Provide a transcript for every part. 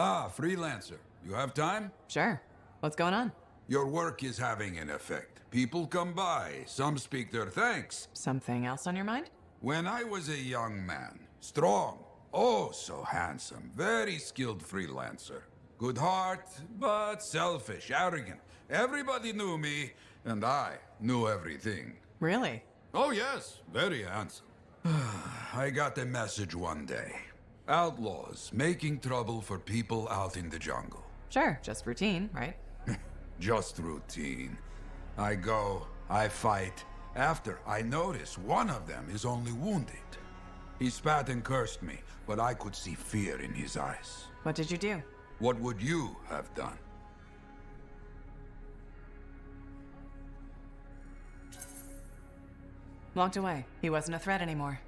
Ah, freelancer. You have time? Sure. What's going on? Your work is having an effect. People come by, some speak their thanks. Something else on your mind? When I was a young man, strong, oh so handsome, very skilled freelancer. Good heart, but selfish, arrogant. Everybody knew me, and I knew everything. Really? Oh yes, very handsome. I got a message one day. Outlaws making trouble for people out in the jungle. Sure, just routine, right? Just routine. I go, I fight. After, I notice one of them is only wounded. He spat and cursed me, but I could see fear in his eyes. What did you do? What would you have done? Walked away. He wasn't a threat anymore.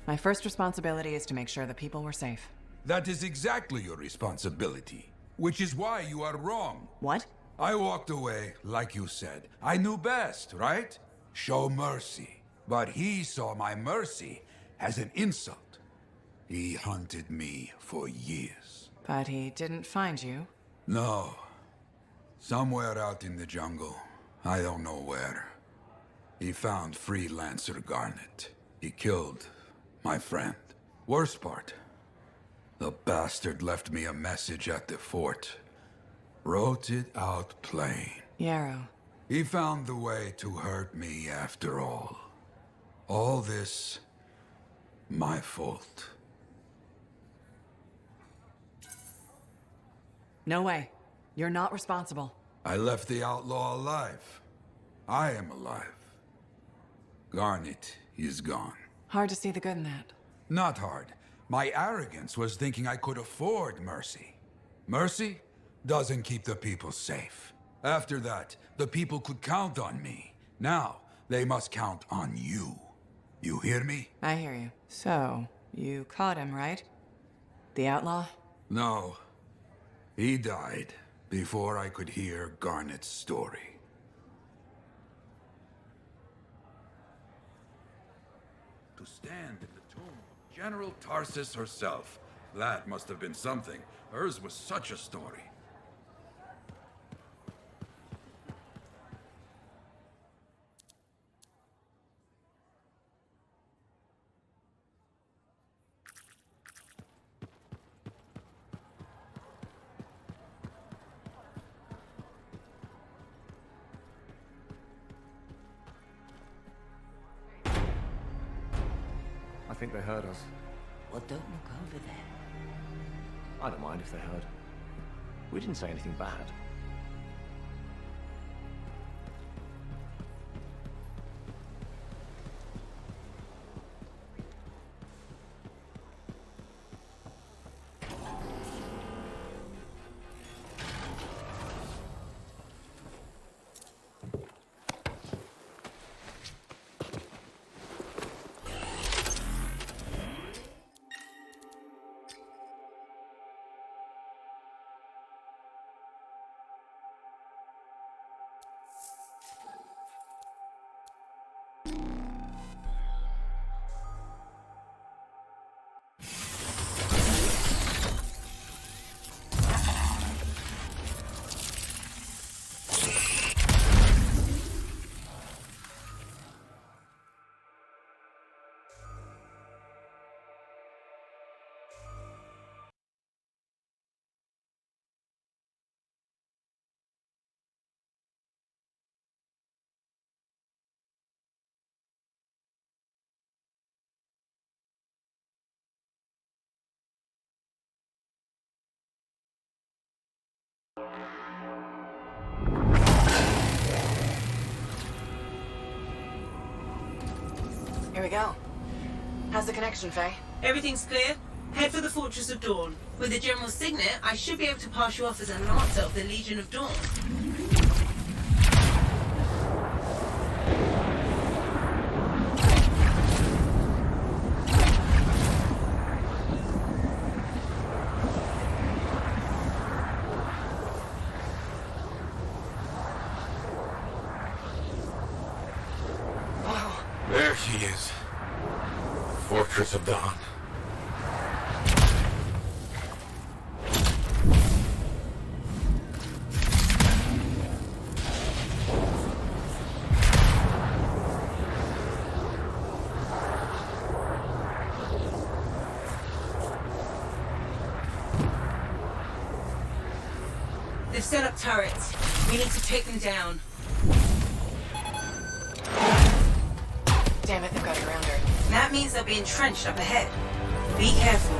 My first responsibility is to make sure the people were safe. That is exactly your responsibility. Which is why you are wrong. What? I walked away, like you said. I knew best, right? Show mercy. But he saw my mercy as an insult. He hunted me for years. But he didn't find you. No. Somewhere out in the jungle. I don't know where. He found freelancer Garnet. He killed my friend. Worst part. The bastard left me a message at the fort. Wrote it out plain. Yarrow. He found the way to hurt me after all. All this, my fault. No way. You're not responsible. I left the outlaw alive. I am alive. Garnet is gone. Hard to see the good in that. Not hard. My arrogance was thinking I could afford mercy. Mercy doesn't keep the people safe. After that, the people could count on me. Now, they must count on you. You hear me? I hear you. So, you caught him, right? The outlaw? No. He died before I could hear Garnet's story. To stand in the tomb of General Tarsis herself. That must have been something. Hers was such a story. I think they heard us. Well, don't look over there. I don't mind if they heard. We didn't say anything bad. Here we go. How's the connection, Faye? Everything's clear. Head for the Fortress of Dawn. With the General's signet, I should be able to pass you off as an answer of the Legion of Dawn. There she is. Fortress of Dawn. They've set up turrets. We need to take them down. Damn it, they've got it around her. That means they'll be entrenched up ahead. Be careful.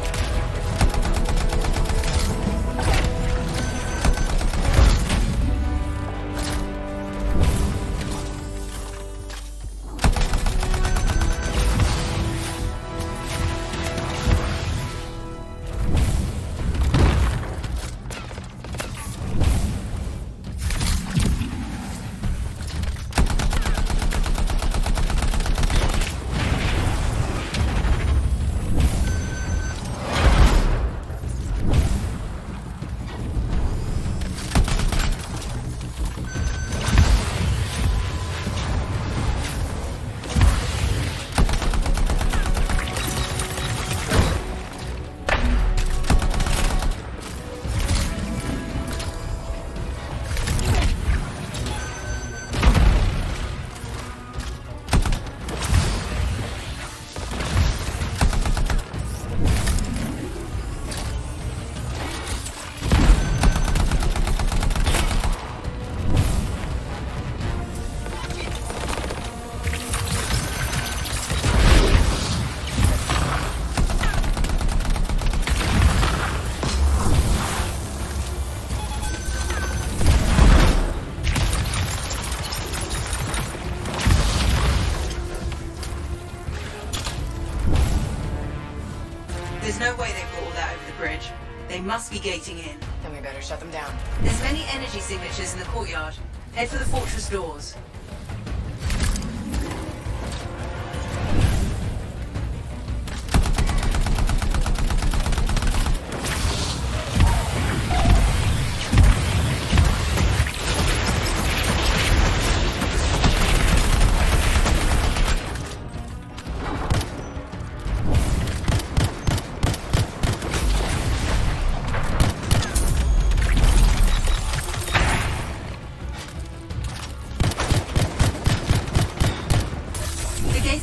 There's no way they brought all that over the bridge. They must be gating in. Then we better shut them down. There's many energy signatures in the courtyard. Head for the fortress doors.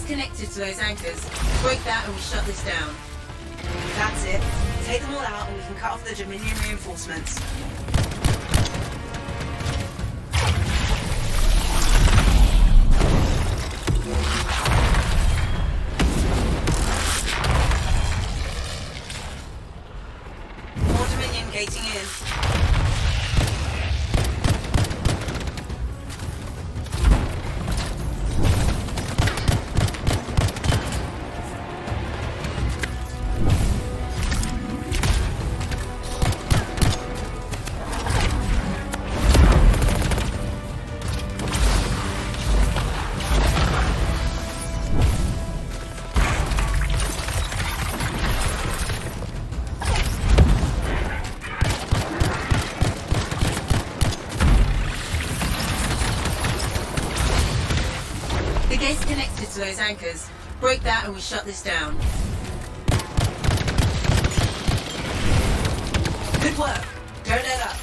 Connected to those anchors. Break that and we shut this down. That's it. Take them all out and we can cut off the Dominion reinforcements. More Dominion gating in. The gate's connected to those anchors. Break that and we shut this down. Good work. Don't let up.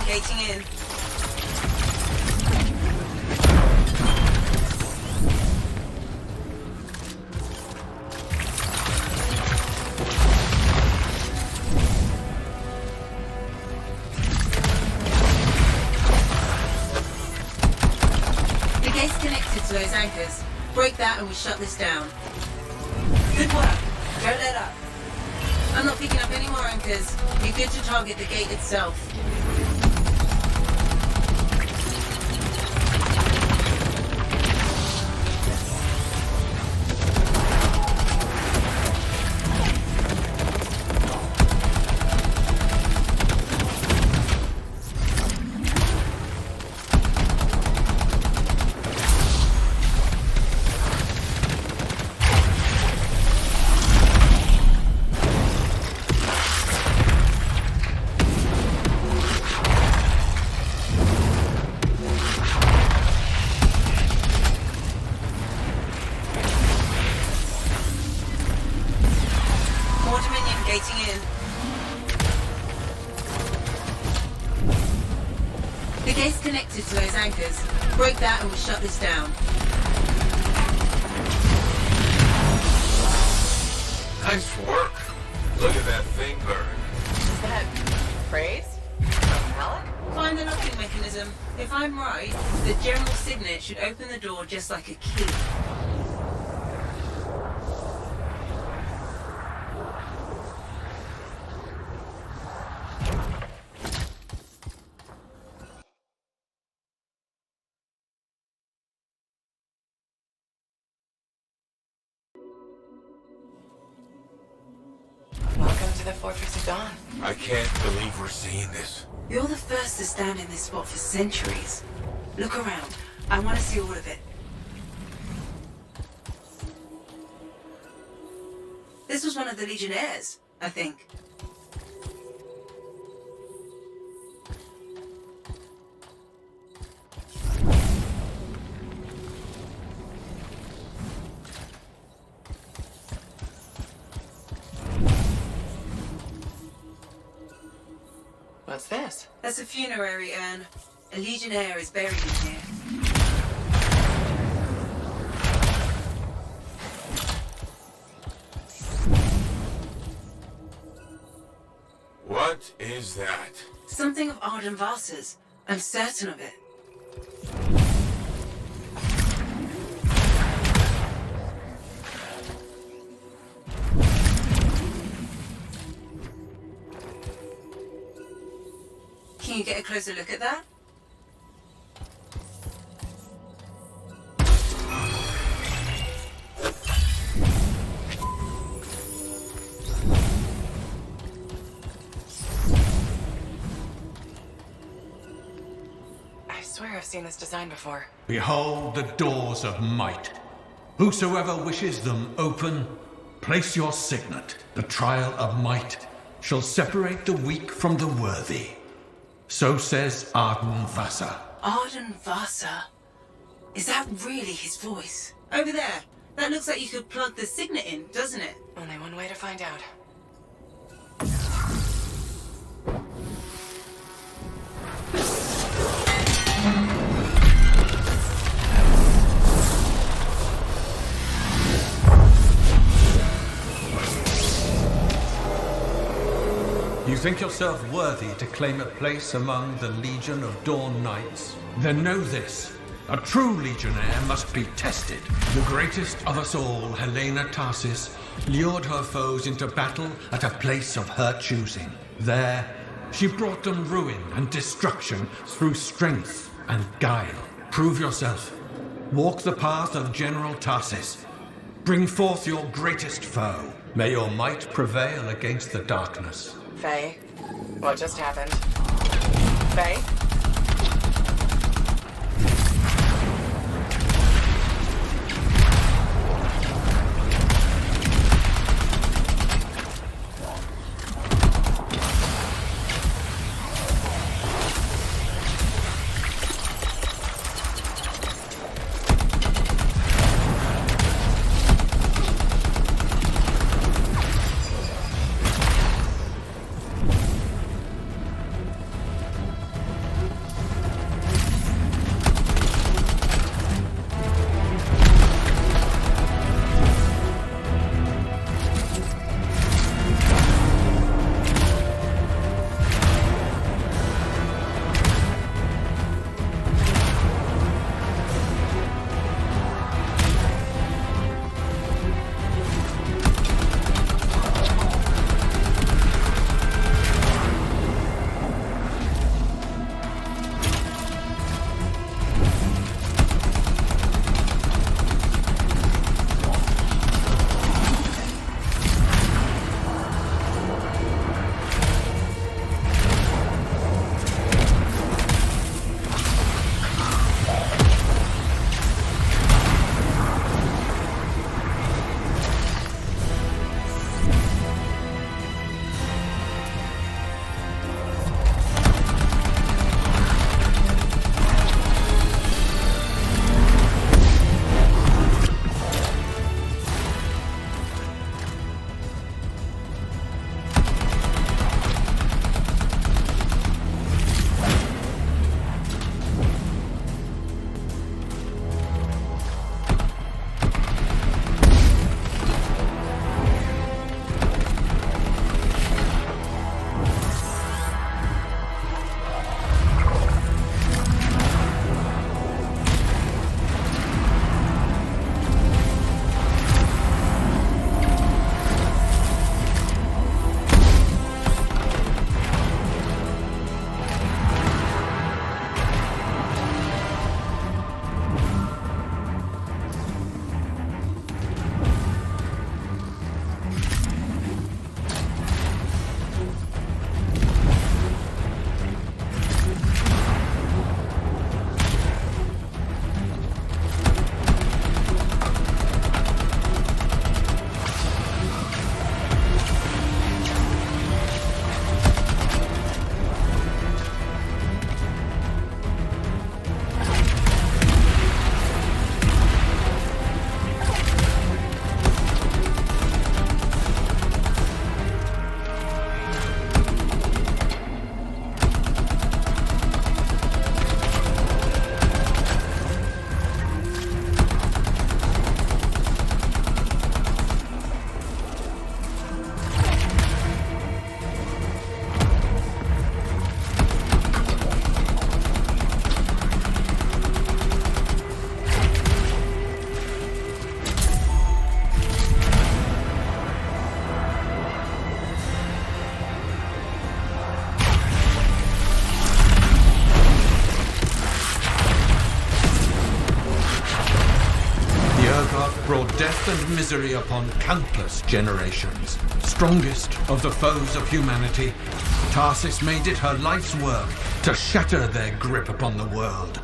Gating in. The gate's connected to those anchors. Break that and we shut this down. Good work. Don't let up. I'm not picking up any more anchors. You're good to target the gate itself. More Dominion gating in. The gate's connected to those anchors. Break that and we shut this down. Nice work. Look at that thing burn. Is that praise? From Alec? Find the locking mechanism. If I'm right, the general signet should open the door just like a key. Welcome to the Fortress of Dawn. I can't believe we're seeing this. You're the first to stand in this spot for centuries. Look around. I want to see all of it. This was one of the Legionnaires, I think. What's this? That's a funerary urn. A Legionnaire is buried in here. What is that? Something of Arden Vasa's. I'm certain of it. Can you get a closer look at that? I swear I've seen this design before. Behold the doors of might. Whosoever wishes them open, place your signet. The trial of might shall separate the weak from the worthy. So says Arden Vasa. Arden Vasa? Is that really his voice? Over there. That looks like you could plug the signet in, doesn't it? Only one way to find out. You think yourself worthy to claim a place among the Legion of Dawn Knights? Then know this. A true Legionnaire must be tested. The greatest of us all, Helena Tarsis, lured her foes into battle at a place of her choosing. There, she brought them ruin and destruction through strength and guile. Prove yourself. Walk the path of General Tarsis. Bring forth your greatest foe. May your might prevail against the darkness. Faye, what just happened? Faye? death and misery upon countless generations. Strongest of the foes of humanity, Tarsis made it her life's work to shatter their grip upon the world.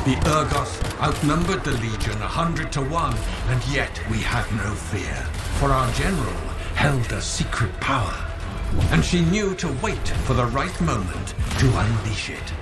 The Urgoth outnumbered the Legion 100 to 1, and yet we had no fear, for our general held a secret power, and she knew to wait for the right moment to unleash it.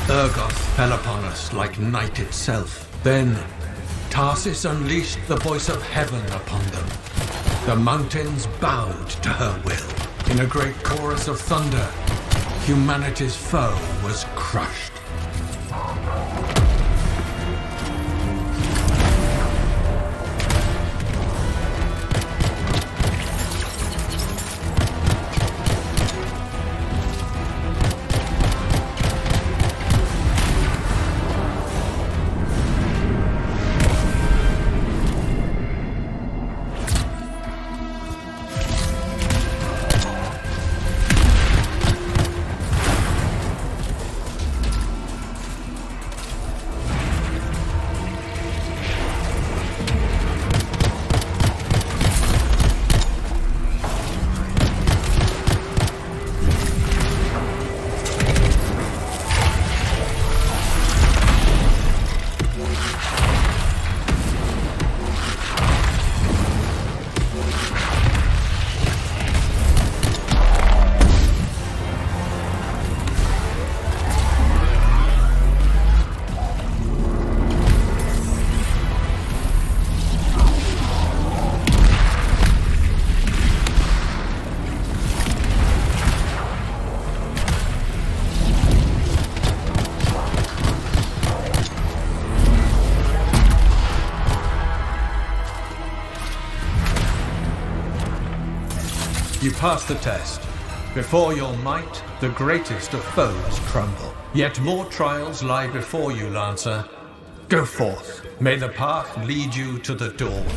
Urgoth fell upon us like night itself. Then, Tarsis unleashed the voice of heaven upon them. The mountains bowed to her will. In a great chorus of thunder, humanity's foe was crushed. You passed the test. Before your might, the greatest of foes crumble. Yet more trials lie before you, Lancer. Go forth. May the path lead you to the dawn.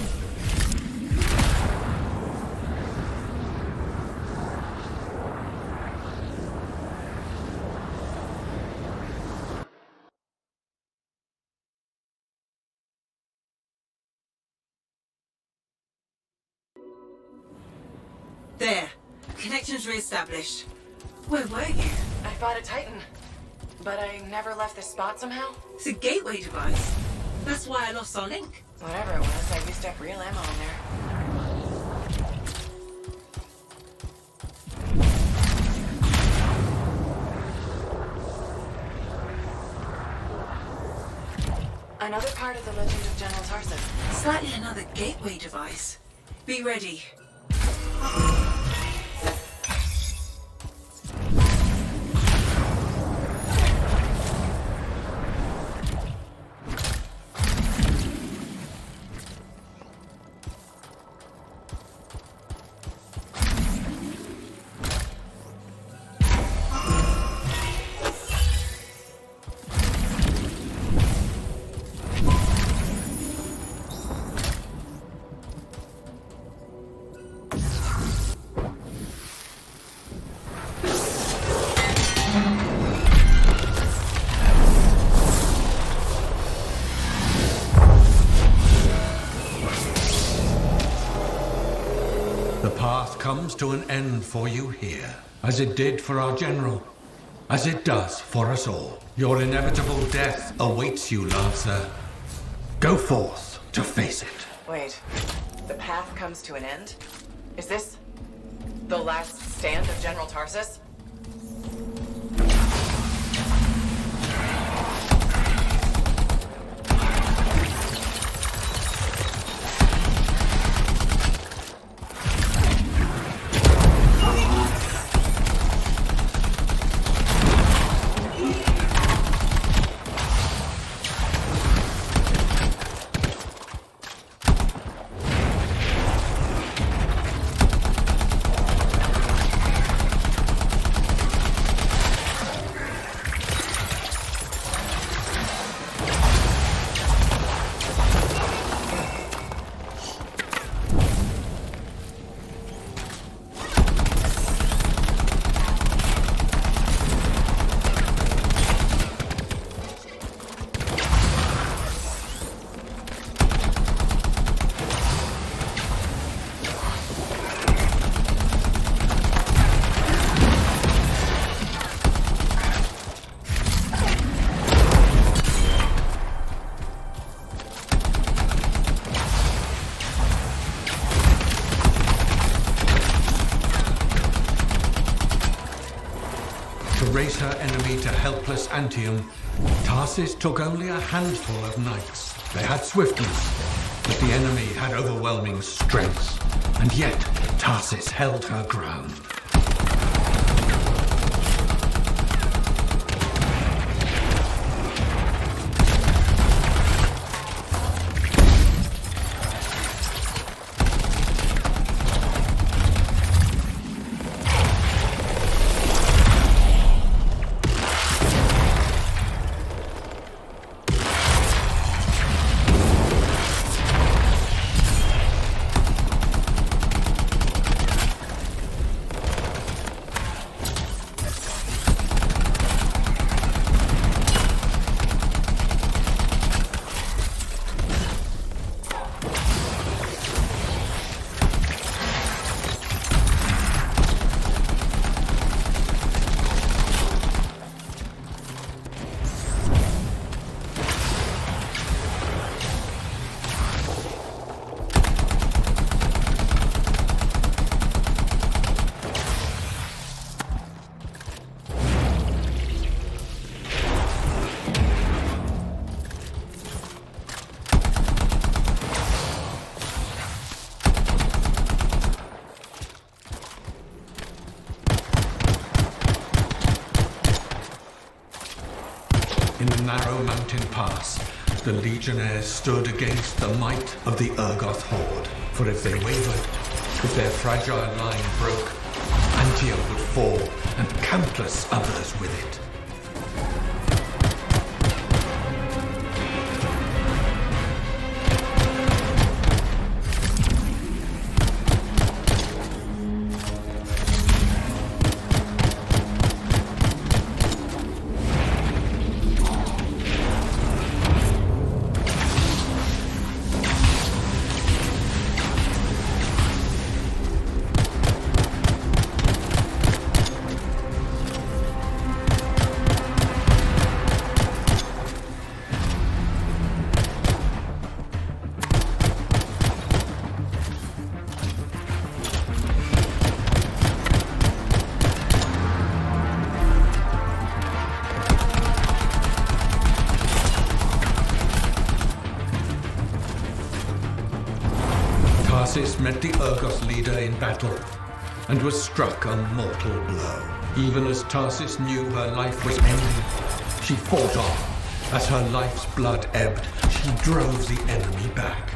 There. Connections re-established. Where were you? I fought a Titan, but I never left this spot somehow. It's a gateway device. That's why I lost our link. Whatever it was, I used up real ammo in there. Another part of the legend of General Tarsis. Slightly another gateway device. Be ready. The path comes to an end for you here, as it did for our general, as it does for us all. Your inevitable death awaits you, Lancer. Go forth to face it. Wait, the path comes to an end? Is this the last stand of General Tarsis? Raise her enemy to helpless Anthem, Tarsis took only a handful of knights. They had swiftness, but the enemy had overwhelming strength, and yet Tarsis held her ground. In the narrow mountain pass, the Legionnaires stood against the might of the Urgoth horde. For if they wavered, if their fragile line broke, Anthem would fall, and countless others with it. Tarsis met the Urgos leader in battle and was struck a mortal blow. Even as Tarsis knew her life was ending, she fought on. As her life's blood ebbed, she drove the enemy back.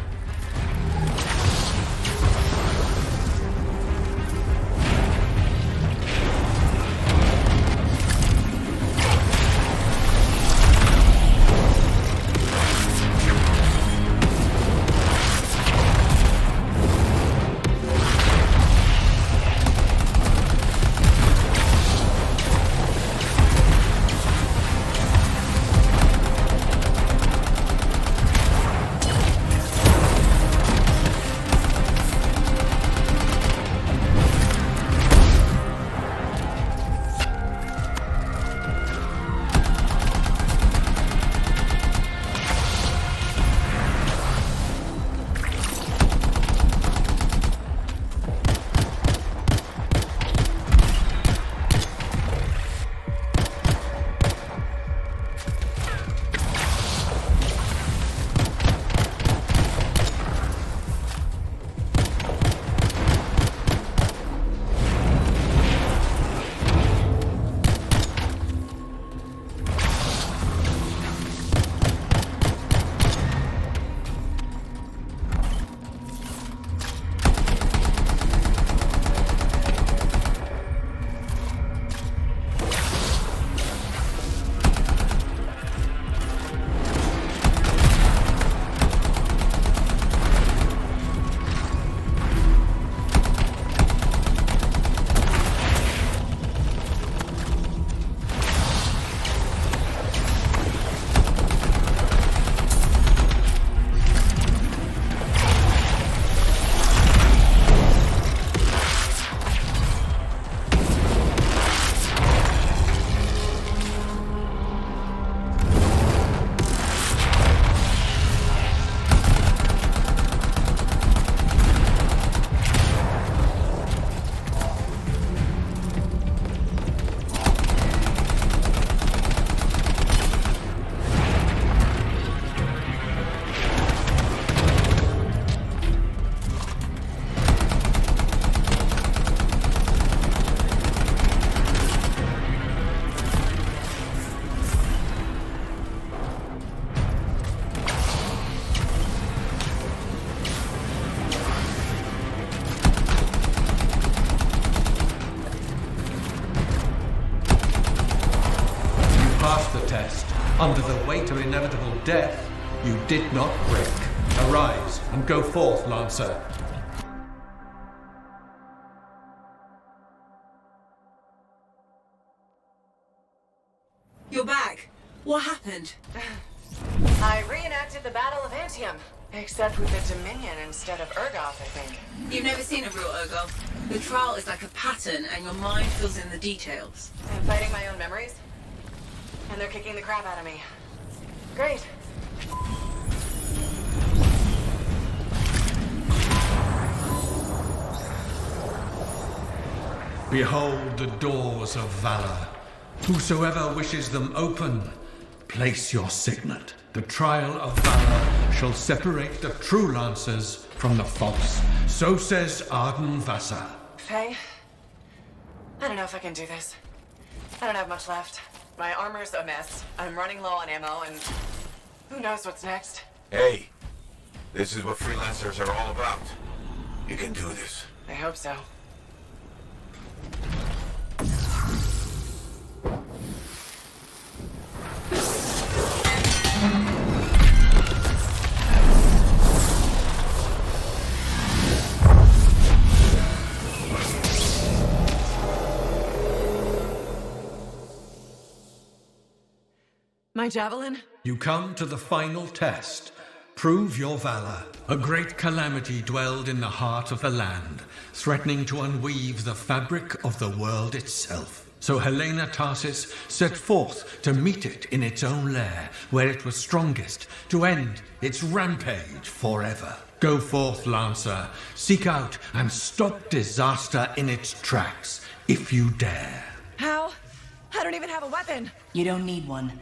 Under the weight of inevitable death, you did not break. Arise and go forth, Lancer. You're back. What happened? I reenacted the Battle of Anthem, except with the Dominion instead of Urgoth, I think. You've never seen a real Urgoth. The trial is like a pattern, and your mind fills in the details. I'm fighting my own memories, and they're kicking the crap out of me. Great. Behold the doors of valor. Whosoever wishes them open, place your signet. The trial of valor shall separate the true lancers from the false. So says Arden Vassa. Faye, I don't know if I can do this. I don't have much left. My armor's a mess. I'm running low on ammo, and who knows what's next. Hey, this is what freelancers are all about. You can do this. I hope so. My javelin? You come to the final test. Prove your valor. A great calamity dwelled in the heart of the land, threatening to unweave the fabric of the world itself. So Helena Tarsis set forth to meet it in its own lair, where it was strongest, to end its rampage forever. Go forth, Lancer. Seek out and stop disaster in its tracks, if you dare. How? I don't even have a weapon. You don't need one.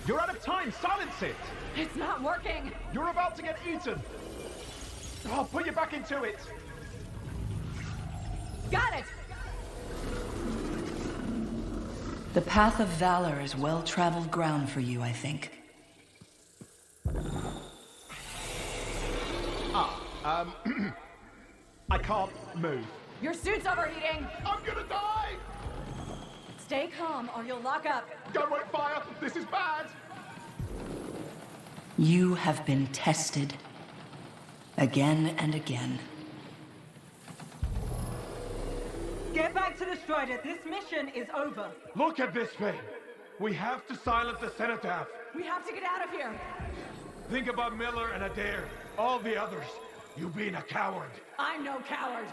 You're out of time! Silence it! It's not working. You're about to get eaten! I'll put you back into it. Got it! The path of valor is well-traveled ground for you, I think. I can't move. Your suit's overheating! I'm gonna die! Stay calm or you'll lock up. Don't wait fire! This is bad! You have been tested. Again and again. Get back to the Strider. This mission is over. Look at this thing! We have to silence the cenotaph. We have to get out of here! Think about Miller and Adair. All the others. You being a coward. I'm no coward!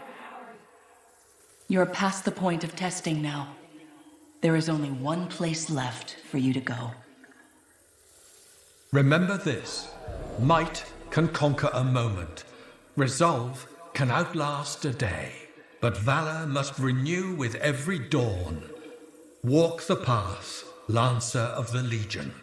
You're past the point of testing now. There is only one place left for you to go. Remember this. Might can conquer a moment. Resolve can outlast a day. But valor must renew with every dawn. Walk the path, Lancer of the Legion.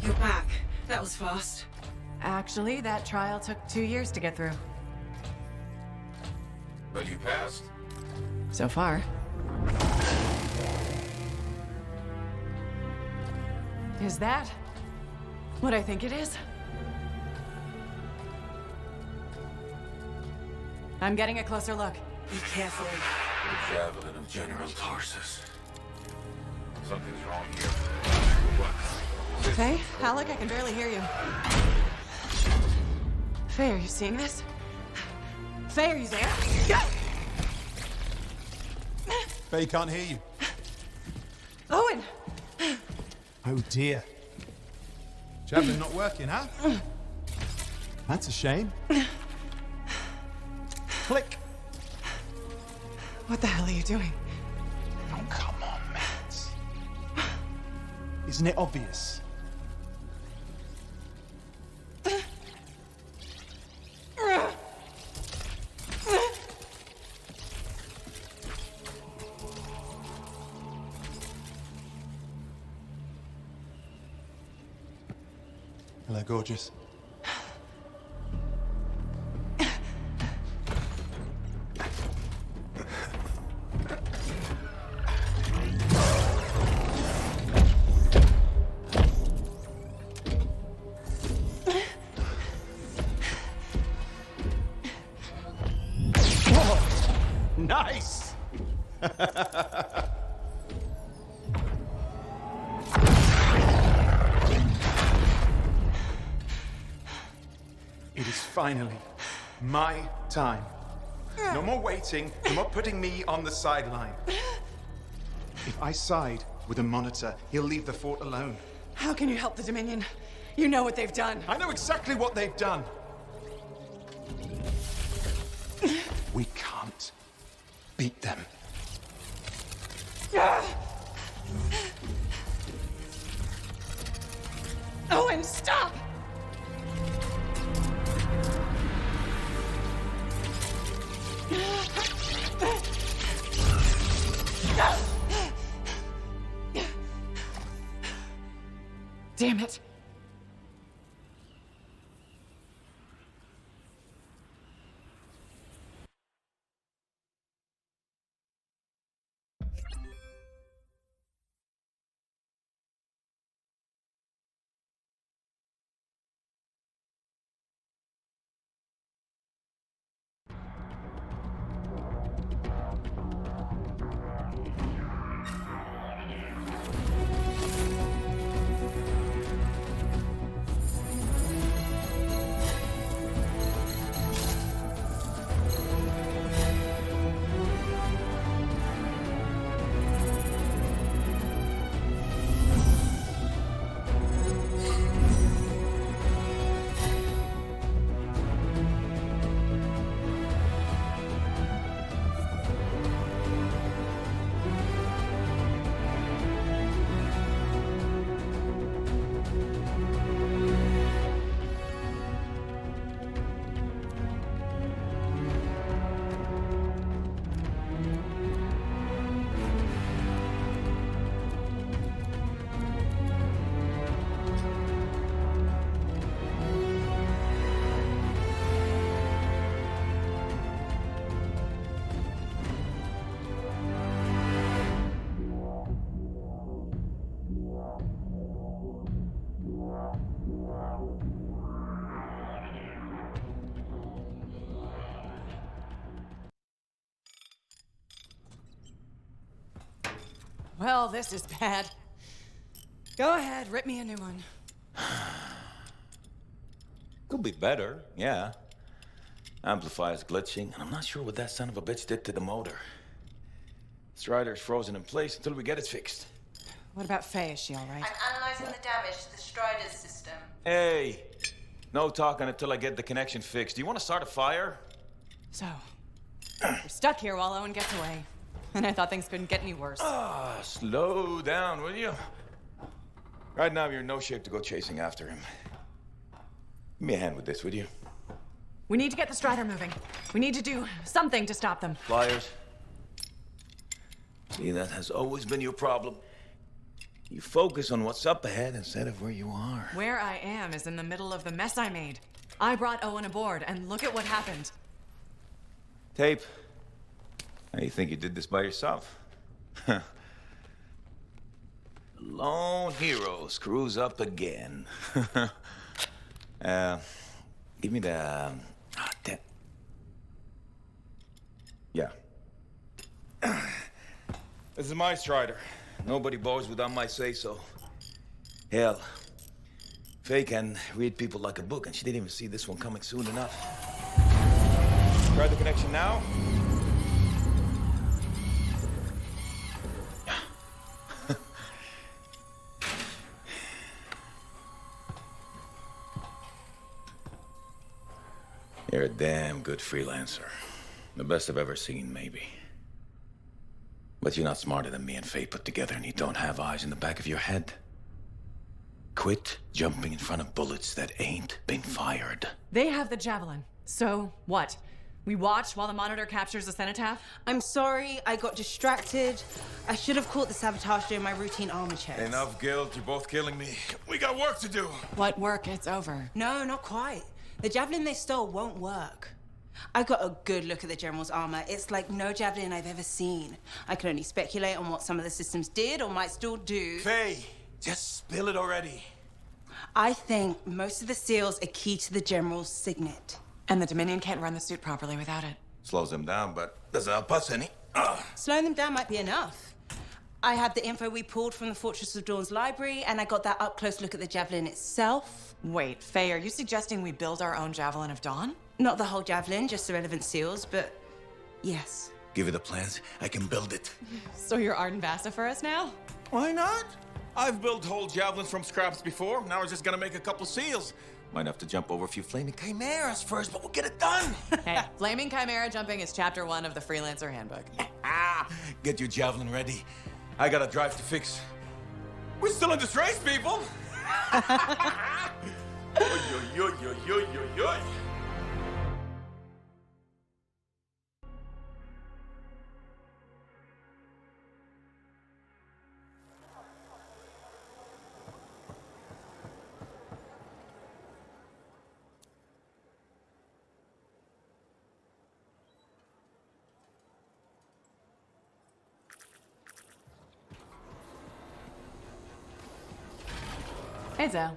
You're back. That was fast. Actually, that trial took 2 years to get through. But you passed. So far. Is that what I think it is? I'm getting a closer look. Be careful. The Javelin of General Tarsis. Something's wrong here. What? Faye? Alec, I can barely hear you. Faye, are you seeing this? Faye, are you there? Faye can't hear you. Owen! Oh dear. Javelin not working, huh? That's a shame. Click. What the hell are you doing? Oh, come on, Matt. Isn't it obvious? Hello, gorgeous. Nice! It is finally my time. No more waiting, no more putting me on the sideline. If I side with a monitor, he'll leave the fort alone. How can you help the Dominion? You know what they've done. I know exactly what they've done. We can't beat them. Owen, stop! Damn it. Well, this is bad. Go ahead, rip me a new one. Could be better, yeah. Amplifier's glitching, and I'm not sure what that son of a bitch did to the motor. Strider's frozen in place until we get it fixed. What about Faye? Is she all right? I'm analyzing the damage to the Strider's system. Hey, no talking until I get the connection fixed. Do you want to start a fire? So, we're stuck here while Owen gets away. And I thought things couldn't get any worse. Slow down, will you? Right now, you're in no shape to go chasing after him. Give me a hand with this, would you? We need to get the Strider moving. We need to do something to stop them. Flyers. See, that has always been your problem. You focus on what's up ahead instead of where you are. Where I am is in the middle of the mess I made. I brought Owen aboard, and look at what happened. Tape. Now you think you did this by yourself? Lone hero screws up again. Give me the... damn. Yeah. This is my Strider. Nobody boards without my say-so. Hell, Faye can read people like a book, and she didn't even see this one coming soon enough. Try the connection now. You're a damn good freelancer. The best I've ever seen, maybe. But you're not smarter than me and Faye put together, and you don't have eyes in the back of your head. Quit jumping in front of bullets that ain't been fired. They have the Javelin. So, what? We watch while the monitor captures the cenotaph? I'm sorry, I got distracted. I should have caught the sabotage during my routine armor checks. Enough guilt, you're both killing me. We got work to do. What work? It's over. No, not quite. The Javelin they stole won't work. I got a good look at the General's armor. It's like no Javelin I've ever seen. I can only speculate on what some of the systems did or might still do. Faye, just spill it already. I think most of the seals are key to the General's signet. And the Dominion can't run the suit properly without it. Slows them down, but doesn't help us any. Slowing them down might be enough. I had the info we pulled from the Fortress of Dawn's library, and I got that up-close look at the Javelin itself. Wait, Faye, are you suggesting we build our own Javelin of Dawn? Not the whole Javelin, just the relevant seals, but yes. Give me the plans, I can build it. So you're Arden Vasta for us now? Why not? I've built whole javelins from scraps before. Now we're just gonna make a couple seals. Might have to jump over a few flaming chimeras first, but we'll get it done. Hey, flaming chimera jumping is chapter 1 of the Freelancer Handbook. Get your javelin ready. I got a drive to fix. We're still in this race, people. Oy, oy, oy, oy, oy, oy, oy. Hey, Zell.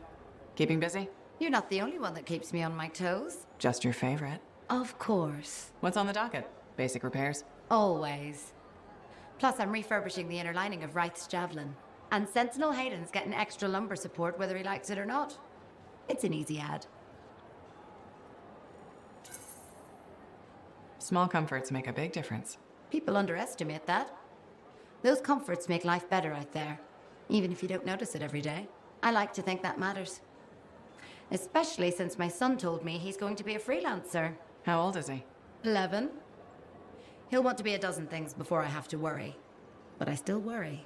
Keeping busy? You're not the only one that keeps me on my toes. Just your favorite. Of course. What's on the docket? Basic repairs? Always. Plus, I'm refurbishing the inner lining of Wraith's Javelin. And Sentinel Hayden's getting extra lumbar support whether he likes it or not. It's an easy ad. Small comforts make a big difference. People underestimate that. Those comforts make life better out there, even if you don't notice it every day. I like to think that matters. Especially since my son told me he's going to be a freelancer. How old is he? 11. He'll want to be a dozen things before I have to worry. But I still worry.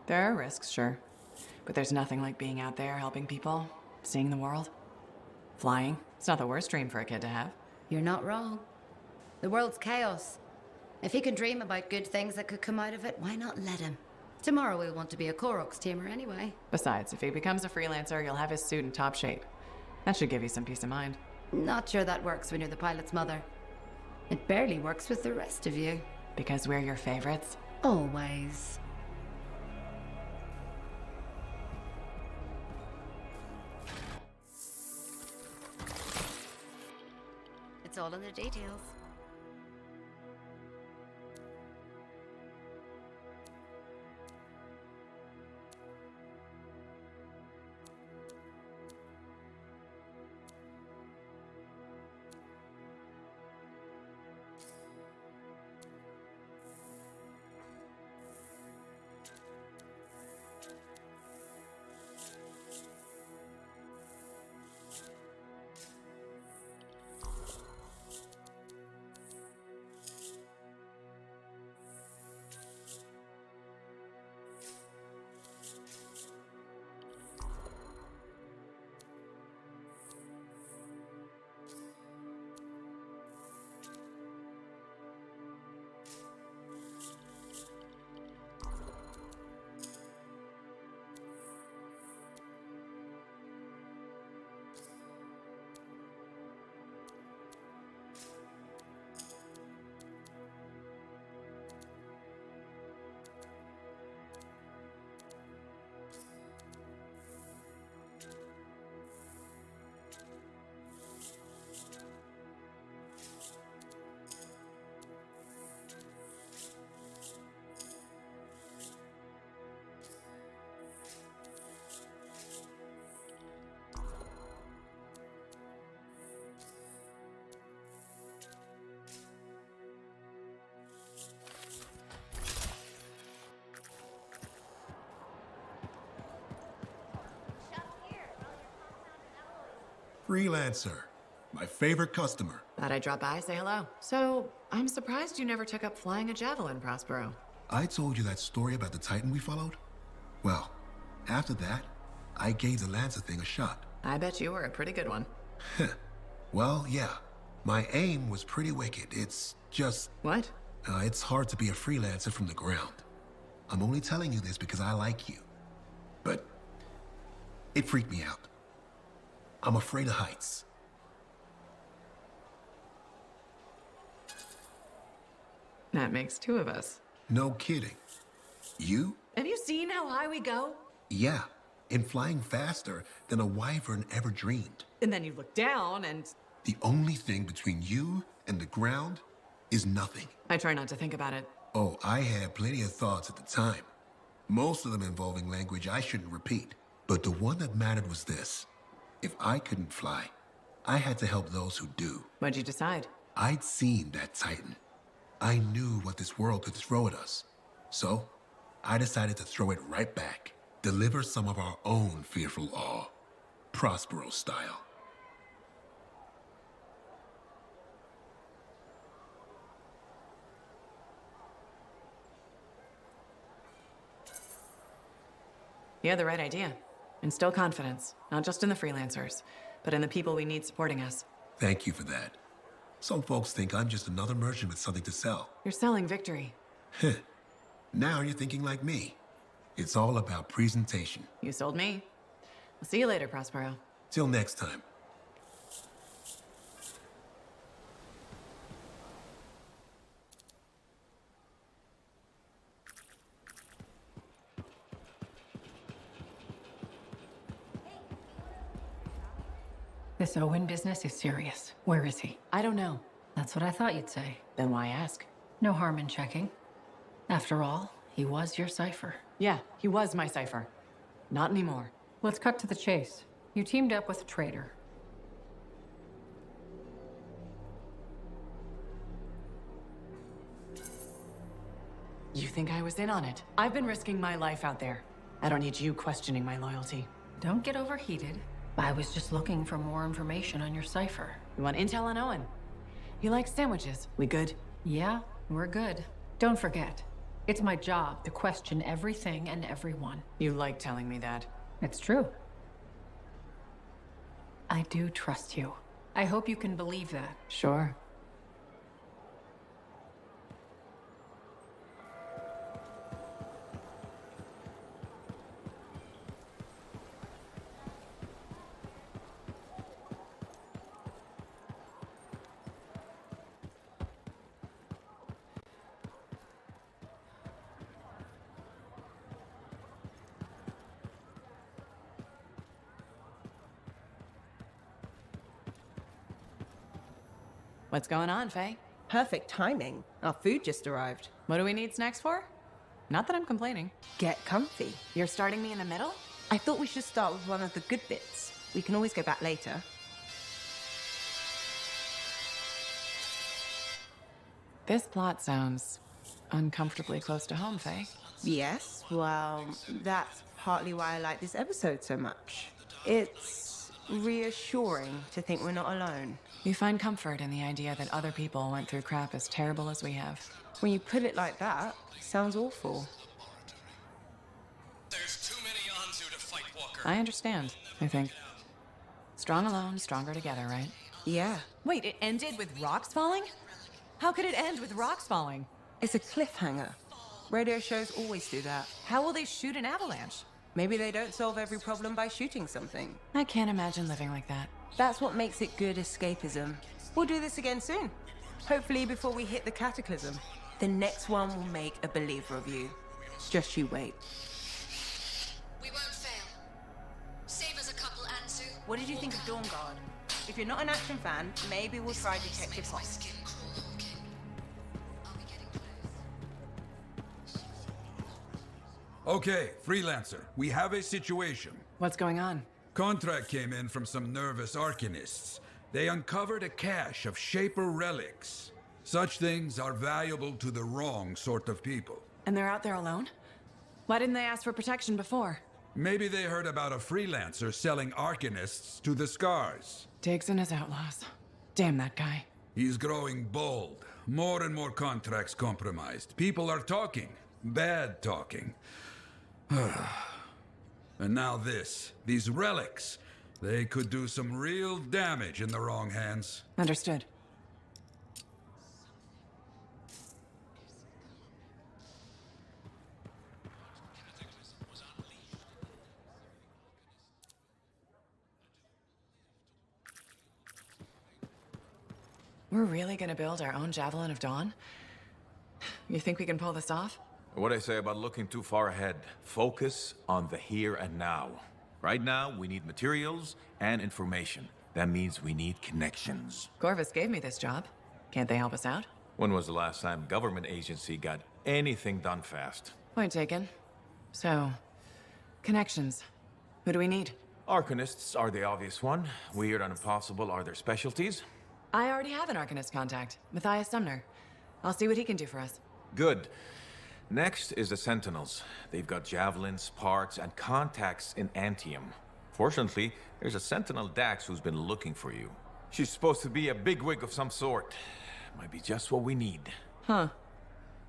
There are risks, sure. But there's nothing like being out there helping people, seeing the world. Flying. It's not the worst dream for a kid to have. You're not wrong. The world's chaos. If he can dream about good things that could come out of it, why not let him? Tomorrow we'll want to be a Koroks teamer anyway. Besides, if he becomes a freelancer, you'll have his suit in top shape. That should give you some peace of mind. Not sure that works when you're the pilot's mother. It barely works with the rest of you. Because we're your favorites? Always. It's all in the details. Freelancer. My favorite customer. Thought I'd drop by, say hello. So, I'm surprised you never took up flying a javelin, Prospero. I told you that story about the Titan we followed? Well, after that, I gave the Lancer thing a shot. I bet you were a pretty good one. Well, yeah. My aim was pretty wicked. It's just... What? It's hard to be a freelancer from the ground. I'm only telling you this because I like you. But it freaked me out. I'm afraid of heights. That makes two of us. No kidding. You? Have you seen how high we go? Yeah, and flying faster than a wyvern ever dreamed. And then you look down and... The only thing between you and the ground is nothing. I try not to think about it. Oh, I had plenty of thoughts at the time. Most of them involving language I shouldn't repeat. But the one that mattered was this. If I couldn't fly, I had to help those who do. What'd you decide? I'd seen that Titan. I knew what this world could throw at us. So, I decided to throw it right back. Deliver some of our own fearful awe. Prospero style. You had the right idea. Instill confidence, not just in the freelancers, but in the people we need supporting us. Thank you for that. Some folks think I'm just another merchant with something to sell. You're selling victory. Now you're thinking like me. It's all about presentation. You sold me. I'll see you later, Prospero. Till next time. This Owen business is serious. Where is he? I don't know. That's what I thought you'd say. Then why ask? No harm in checking. After all, he was your cipher. Yeah, he was my cipher. Not anymore. Let's cut to the chase. You teamed up with a traitor. You think I was in on it? I've been risking my life out there. I don't need you questioning my loyalty. Don't get overheated. I was just looking for more information on your cipher. You want intel on Owen? He likes sandwiches. We good? Yeah, we're good. Don't forget, it's my job to question everything and everyone. You like telling me that. It's true. I do trust you. I hope you can believe that. Sure. What's going on, Faye? Perfect timing. Our food just arrived. What do we need snacks for? Not that I'm complaining. Get comfy. You're starting me in the middle? I thought we should start with one of the good bits. We can always go back later. This plot sounds uncomfortably close to home, Faye. Yes, well, that's partly why I like this episode so much. It's reassuring to think we're not alone. You find comfort in the idea that other people went through crap as terrible as we have. When you put it like that, it sounds awful. There's too many Anzu to fight, Walker. I understand, I think. Strong alone, stronger together, right? Yeah. Wait, it ended with rocks falling? How could it end with rocks falling? It's a cliffhanger. Radio shows always do that. How will they shoot an avalanche? Maybe they don't solve every problem by shooting something. I can't imagine living like that. That's what makes it good escapism. We'll do this again soon. Hopefully before we hit the cataclysm. The next one will make a believer of you. Just you wait. We won't fail. Save us a couple, Anzu. What did you think of Dawn Guard? If you're not an action fan, maybe we'll try Detective Fox. Okay, freelancer, we have a situation. What's going on? Contract came in from some nervous arcanists. They uncovered a cache of Shaper relics. Such things are valuable to the wrong sort of people. And they're out there alone? Why didn't they ask for protection before? Maybe they heard about a freelancer selling Arcanists to the Scars. Diggs and his outlaws. Damn that guy. He's growing bold. More and more contracts compromised. People are talking. Bad talking. And now this. These relics. They could do some real damage in the wrong hands. Understood. We're really gonna build our own Javelin of Dawn? You think we can pull this off? What I say about looking too far ahead. Focus on the here and now. Right now, we need materials and information. That means we need connections. Corvus gave me this job. Can't they help us out? When was the last time government agency got anything done fast? Point taken. So, connections. Who do we need? Arcanists are the obvious one. Weird and impossible are their specialties. I already have an Arcanist contact, Matthias Sumner. I'll see what he can do for us. Good. Next is the Sentinels. They've got javelins, parts, and contacts in Anthem. Fortunately, there's a Sentinel Dax who's been looking for you. She's supposed to be a bigwig of some sort. Might be just what we need. Huh.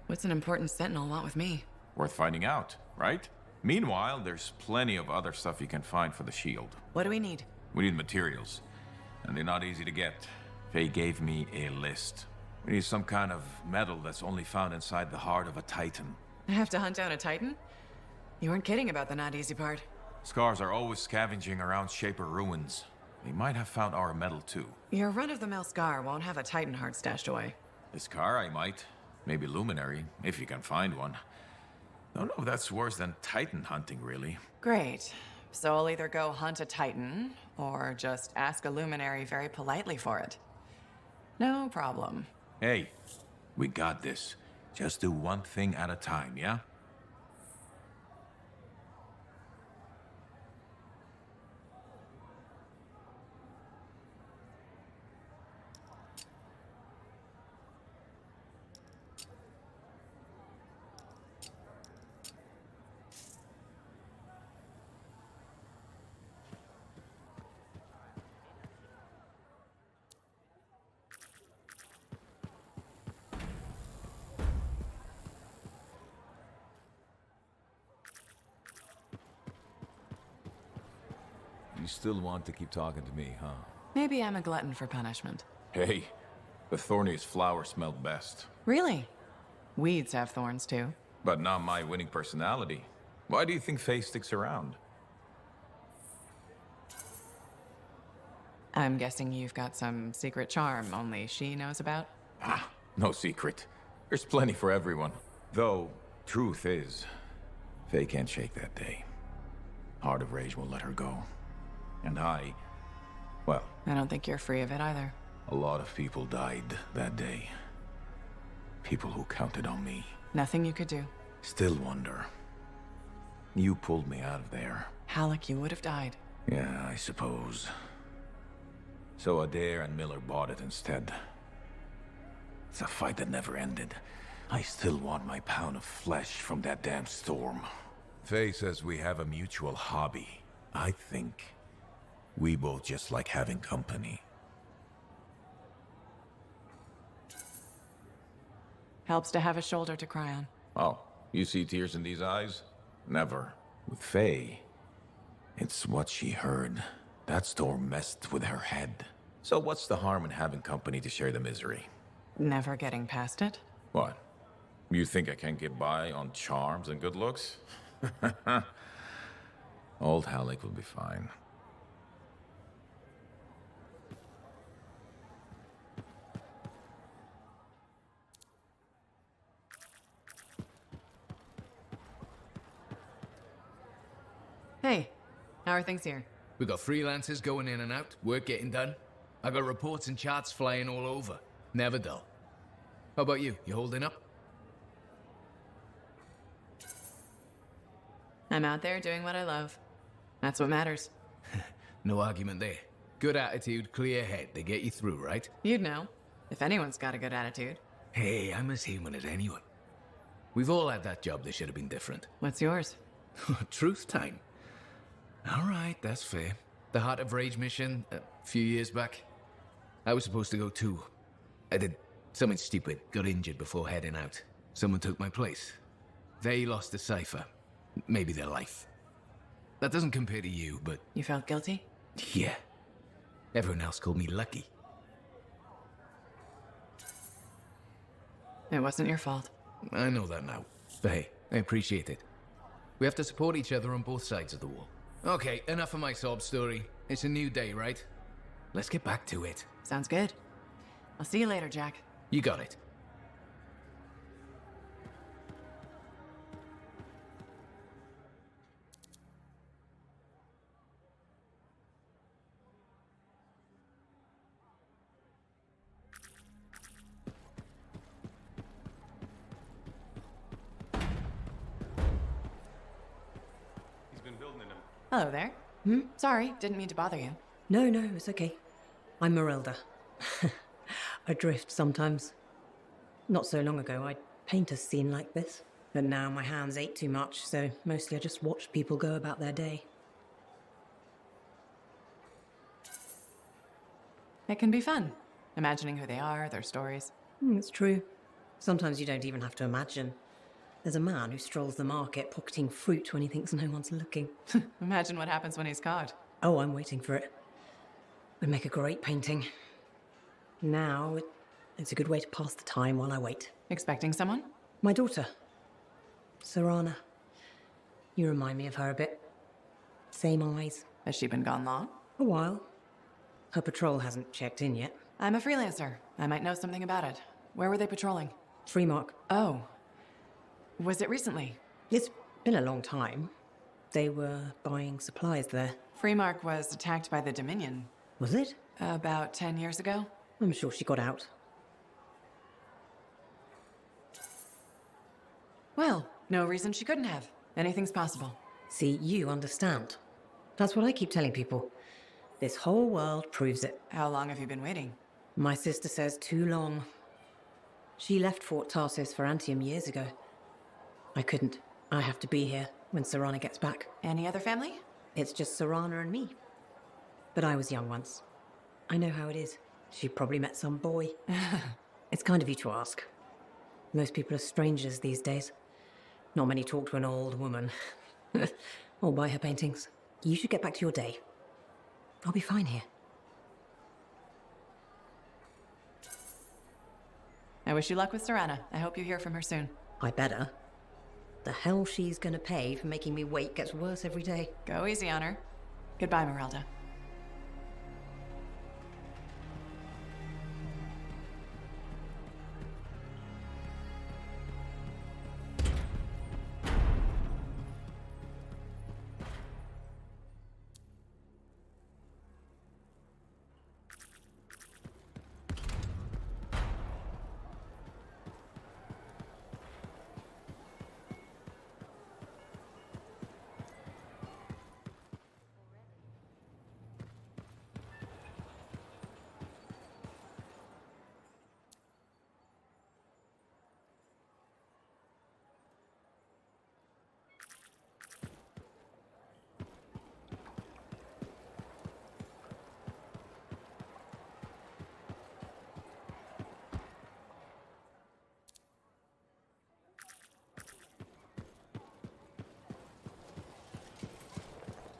What's an important Sentinel want with me? Worth finding out, right? Meanwhile, there's plenty of other stuff you can find for the shield. What do we need? We need materials, and they're not easy to get. Faye gave me a list. We need some kind of metal that's only found inside the heart of a Titan. I have to hunt down a Titan? You weren't kidding about the not easy part. Scars are always scavenging around Shaper ruins. They might have found our metal too. Your run-of-the-mill Scar won't have a Titan heart stashed away. The Scar I might. Maybe Luminary, if you can find one. Don't know if that's worse than Titan hunting, really. Great. So I'll either go hunt a Titan, or just ask a Luminary very politely for it. No problem. Hey, we got this. Just do one thing at a time, yeah? You still want to keep talking to me, huh? Maybe I'm a glutton for punishment. Hey, the thorniest flower smelled best. Really? Weeds have thorns too. But not my winning personality. Why do you think Faye sticks around? I'm guessing you've got some secret charm only she knows about? Ah, no secret. There's plenty for everyone. Though, truth is, Faye can't shake that day. Heart of Rage won't let her go. And well... I don't think you're free of it either. A lot of people died that day. People who counted on me. Nothing you could do. Still wonder. You pulled me out of there. Halleck, you would have died. Yeah, I suppose. So Adair and Miller bought it instead. It's a fight that never ended. I still want my pound of flesh from that damn storm. Faye says we have a mutual hobby. I think we both just like having company. Helps to have a shoulder to cry on. Oh, you see tears in these eyes? Never. With Faye, it's what she heard. That storm messed with her head. So what's the harm in having company to share the misery? Never getting past it? What? You think I can't get by on charms and good looks? Old Halleck will be fine. Hey, how are things here? We got freelancers going in and out, work getting done. I got reports and charts flying all over. Never dull. How about you? You holding up? I'm out there doing what I love. That's what matters. No argument there. Good attitude, clear head. They get you through, right? You'd know. If anyone's got a good attitude. Hey, I'm as human as anyone. We've all had that job that should have been different. What's yours? Truth time. All right, that's fair. The Heart of Rage mission, a few years back. I was supposed to go too. I did something stupid, got injured before heading out. Someone took my place. They lost the cipher. Maybe their life. That doesn't compare to you, but... You felt guilty? Yeah. Everyone else called me lucky. It wasn't your fault. I know that now. But hey, I appreciate it. We have to support each other on both sides of the wall. Okay, enough of my sob story. It's a new day, right? Let's get back to it. Sounds good. I'll see you later, Jack. You got it. Hello there. Sorry, didn't mean to bother you. No, it's okay. I'm Merelda. I drift sometimes. Not so long ago, I'd paint a scene like this. But now my hands ache too much, so mostly I just watch people go about their day. It can be fun, imagining who they are, their stories. It's true. Sometimes you don't even have to imagine. There's a man who strolls the market pocketing fruit when he thinks no one's looking. Imagine what happens when he's caught. Oh, I'm waiting for it. Would make a great painting. Now, it's a good way to pass the time while I wait. Expecting someone? My daughter. Serana. You remind me of her a bit. Same eyes. Has she been gone long? A while. Her patrol hasn't checked in yet. I'm a freelancer. I might know something about it. Where were they patrolling? Freemark. Oh. Was it recently? It's been a long time. They were buying supplies there. Freemark was attacked by the Dominion. Was it? About 10 years ago. I'm sure she got out. Well, no reason she couldn't have. Anything's possible. See, you understand. That's what I keep telling people. This whole world proves it. How long have you been waiting? My sister says too long. She left Fort Tarsis for Anthem years ago. I couldn't. I have to be here when Serana gets back. Any other family? It's just Serana and me. But I was young once. I know how it is. She probably met some boy. It's kind of you to ask. Most people are strangers these days. Not many talk to an old woman. Or buy her paintings. You should get back to your day. I'll be fine here. I wish you luck with Serana. I hope you hear from her soon. I better. The hell she's gonna pay for making me wait gets worse every day. Go easy on her. Goodbye, Merelda.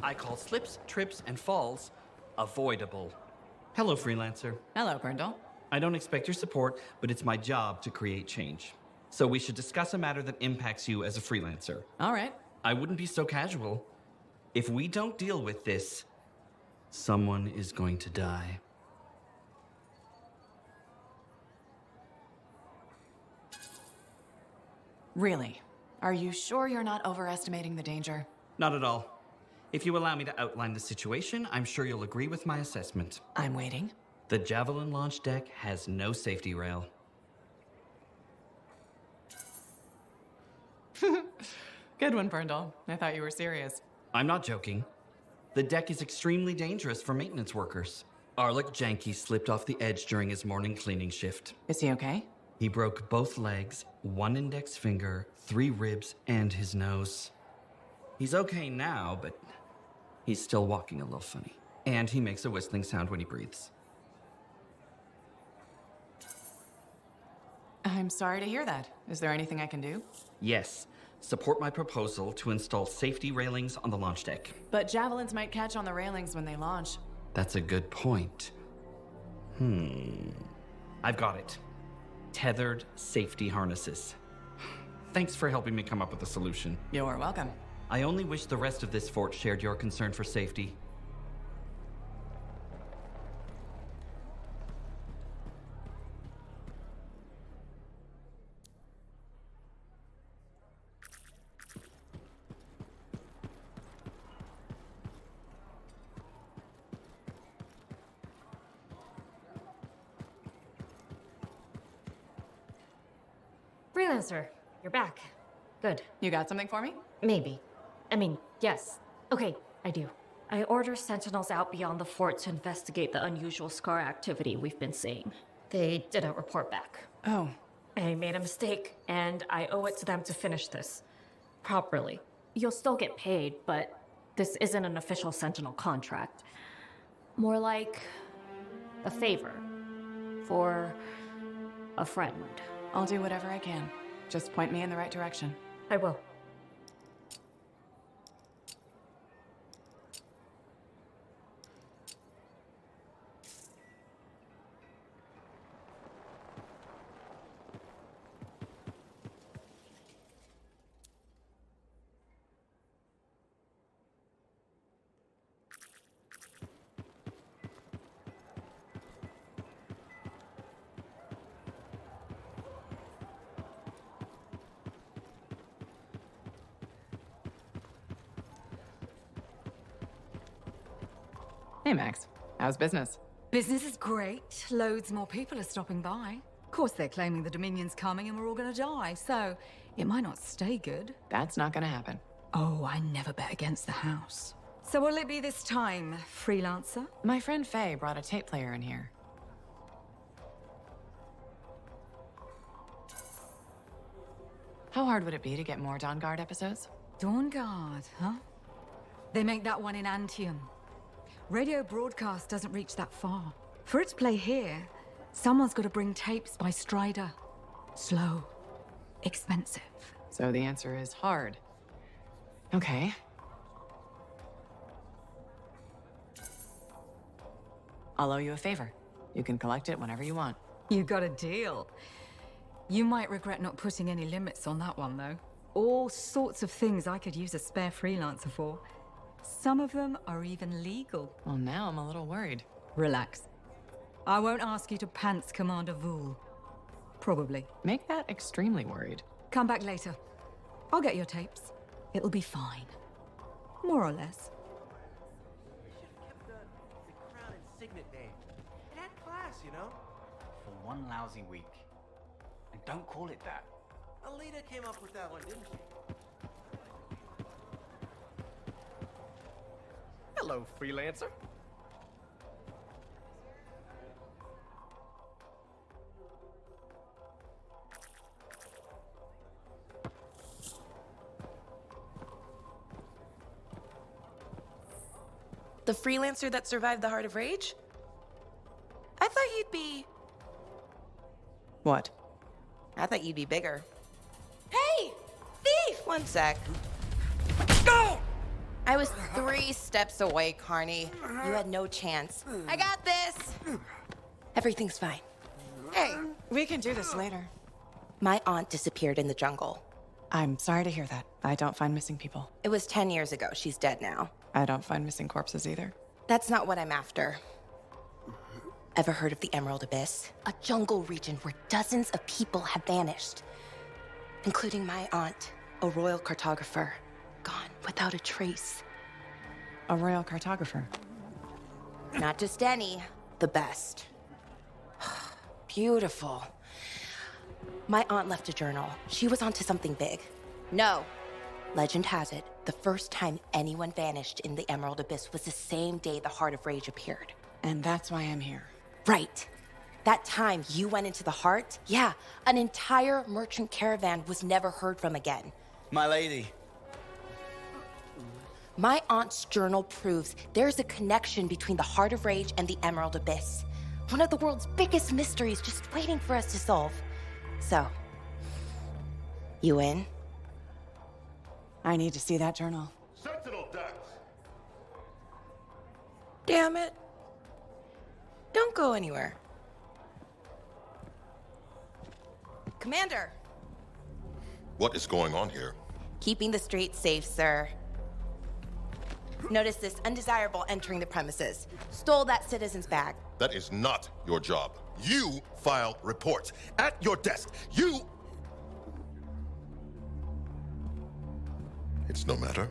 I call slips, trips, and falls avoidable. Hello, freelancer. Hello, Brindle. I don't expect your support, but it's my job to create change. So we should discuss a matter that impacts you as a freelancer. All right. I wouldn't be so casual. If we don't deal with this, someone is going to die. Really? Are you sure you're not overestimating the danger? Not at all. If you allow me to outline the situation, I'm sure you'll agree with my assessment. I'm waiting. The Javelin launch deck has no safety rail. Good one, Brindle. I thought you were serious. I'm not joking. The deck is extremely dangerous for maintenance workers. Arlik Janky slipped off the edge during his morning cleaning shift. Is he okay? He broke both legs, 1 index finger, 3 ribs, and his nose. He's okay now, but He's still walking a little funny. And he makes a whistling sound when he breathes. I'm sorry to hear that. Is there anything I can do? Yes. Support my proposal to install safety railings on the launch deck. But javelins might catch on the railings when they launch. That's a good point. I've got it. Tethered safety harnesses. Thanks for helping me come up with a solution. You're welcome. I only wish the rest of this fort shared your concern for safety. Freelancer, you're back. Good. You got something for me? Maybe. I mean, yes. Okay, I do. I order sentinels out beyond the fort to investigate the unusual Scar activity we've been seeing. They didn't report back. Oh. I made a mistake, and I owe it to them to finish this properly. You'll still get paid, but this isn't an official sentinel contract. More like a favor for a friend. I'll do whatever I can. Just point me in the right direction. I will. Hey, Max. How's business? Business is great. Loads more people are stopping by. Of course, they're claiming the Dominion's coming and we're all gonna die, so it might not stay good. That's not gonna happen. Oh, I never bet against the house. So what'll it be this time, Freelancer? My friend Faye brought a tape player in here. How hard would it be to get more Dawn Guard episodes? Dawn Guard, huh? They make that one in Anthem. Radio broadcast doesn't reach that far. For it to play here, someone's got to bring tapes by Strider. Slow. Expensive. So the answer is hard. Okay. I'll owe you a favor. You can collect it whenever you want. You got a deal. You might regret not putting any limits on that one, though. All sorts of things I could use a spare freelancer for. Some of them are even legal. Well, now I'm a little worried. Relax. I won't ask you to pants Commander Vool. Probably. Make that extremely worried. Come back later. I'll get your tapes. It'll be fine. More or less. The crown and signet name. It had class, you know? For one lousy week. And don't call it that. Alita came up with that one, didn't she? Hello, Freelancer. The Freelancer that survived the Heart of Rage? I thought you'd be... What? I thought you'd be bigger. Hey! Thief! One sec. Go! I was 3 steps away, Carney. You had no chance. I got this! Everything's fine. Hey, we can do this later. My aunt disappeared in the jungle. I'm sorry to hear that. I don't find missing people. It was 10 years ago. She's dead now. I don't find missing corpses either. That's not what I'm after. Ever heard of the Emerald Abyss? A jungle region where dozens of people have vanished. Including my aunt, a royal cartographer. Gone without a trace. A royal cartographer? Not just any, the best. Beautiful. My aunt left a journal. She was onto something big. No. Legend has it, the first time anyone vanished in the Emerald Abyss was the same day the Heart of Rage appeared. And that's why I'm here. Right. That time you went into the Heart, yeah, an entire merchant caravan was never heard from again. My lady. My aunt's journal proves there's a connection between the Heart of Rage and the Emerald Abyss. One of the world's biggest mysteries just waiting for us to solve. So, you in? I need to see that journal. Sentinel Dax! Damn it. Don't go anywhere. Commander! What is going on here? Keeping the streets safe, sir. Notice this undesirable entering the premises. Stole that citizen's bag. That is not your job. You file reports. At your desk, you... It's no matter.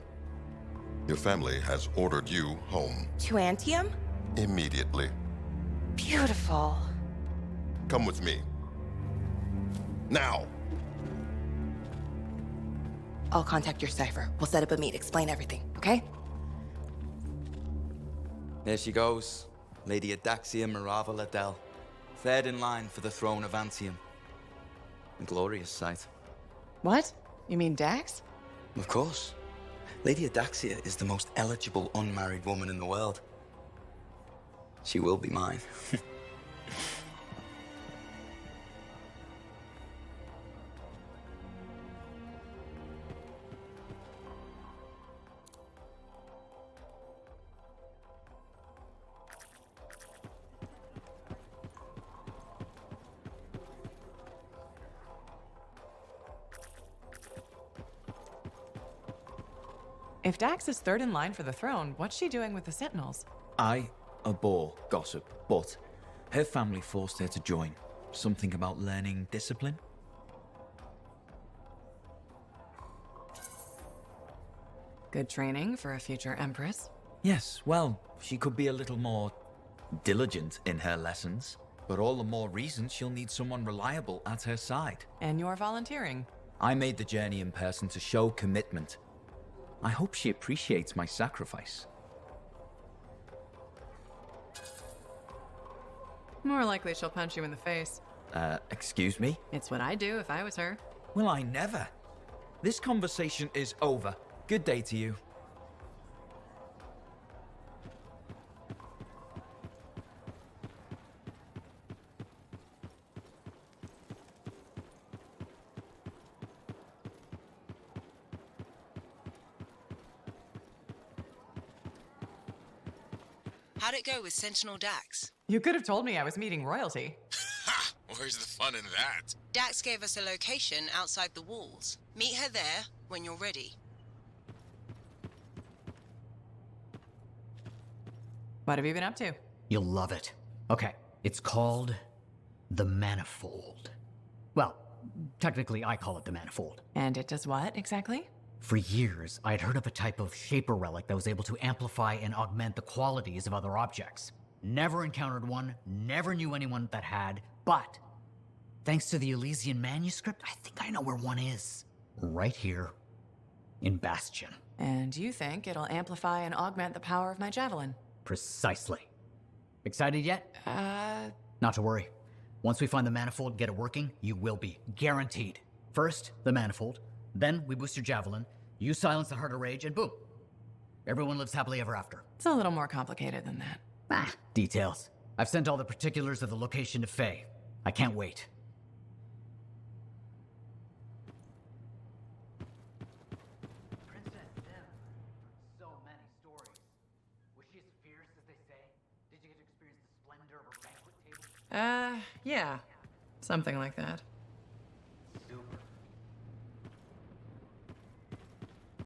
Your family has ordered you home. To Anthem? Immediately. Beautiful. Come with me. Now! I'll contact your cipher. We'll set up a meet, explain everything, okay? There she goes, Lady Adaxia Mirava Ladell, third in line for the throne of Anthem. A glorious sight. What? You mean Dax? Of course. Lady Adaxia is the most eligible unmarried woman in the world. She will be mine. If Dax is third in line for the throne, what's she doing with the Sentinels? I abhor gossip, but her family forced her to join. Something about learning discipline? Good training for a future empress. Yes, well, she could be a little more diligent in her lessons, but all the more reason she'll need someone reliable at her side. And you're volunteering. I made the journey in person to show commitment. I hope she appreciates my sacrifice. More likely she'll punch you in the face. Excuse me? It's what I'd do if I was her. Well, I never. This conversation is over. Good day to you. How'd it go with Sentinel Dax? You could have told me I was meeting royalty. Ha! Where's the fun in that? Dax gave us a location outside the walls. Meet her there when you're ready. What have you been up to? You'll love it. Okay, it's called the Manifold. Well, technically I call it the Manifold. And it does what, exactly? For years, I'd heard of a type of shaper relic that was able to amplify and augment the qualities of other objects. Never encountered one, never knew anyone that had, but thanks to the Elysian manuscript, I think I know where one is. Right here in Bastion. And you think it'll amplify and augment the power of my javelin? Precisely. Excited yet? Not to worry. Once we find the Manifold and get it working, you will be. Guaranteed. First, the Manifold. Then we boost your javelin, you silence the Heart of Rage, and boom. Everyone lives happily ever after. It's a little more complicated than that. Details. I've sent all the particulars of the location to Faye. I can't wait. Princess Zim. So many stories. Was she as fierce as they say? Did you get to experience the splendor of her banquet table? Yeah. Something like that.